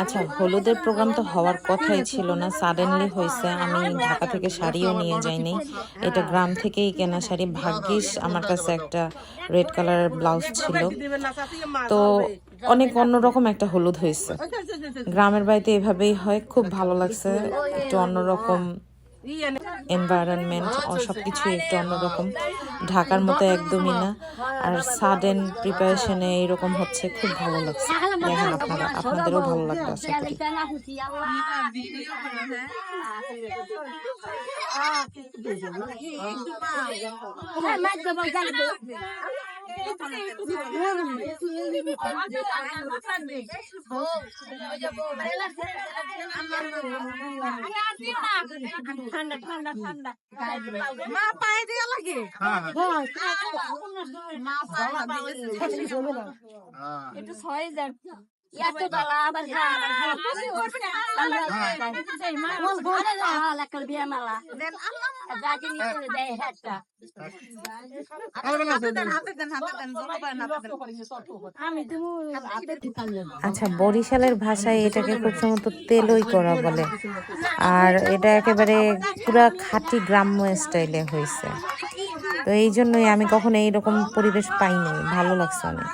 আচ্ছা, হলুদের প্রোগ্রাম তো হওয়ার কথাই ছিল না, সাডেনলি হয়েছে। আমি ঢাকা থেকে শাড়িও নিয়ে যাইনি, এটা গ্রাম থেকেই কেনা শাড়ি। ভাগ্যিস আমার কাছে একটা রেড কালারের ব্লাউজ ছিল, তো অনেক অন্যরকম একটা হলুদ হয়েছে। গ্রামের বাড়িতে এভাবেই হয়, খুব ভালো লাগছে। একটু অন্যরকম এনভায়রনমেন্ট ও সব কিছুই একটু অন্যরকম, ঢাকার মতো একদমই না। আর সাডেন প্রিপারেশনে এইরকম হচ্ছে, খুব ভালো লাগছে। দেখেন আপনাদেরও ভালো লাগবে আশা করি। ঠান্ডা ঠান্ডা ঠান্ডা মা পায়ে দিয়ে লাগে একটু ছয় যাক আচ্ছা, বরিশালের ভাষায় এটাকে খুব সম্ভবত তেলই করা বলে, আর এটা একেবারে পুরা খাঁটি গ্রাম্য স্টাইলে হয়েছে। তো এই জন্যই আমি কখনো এইরকম পরিবেশ পাইনি, ভালো লাগছে অনেক।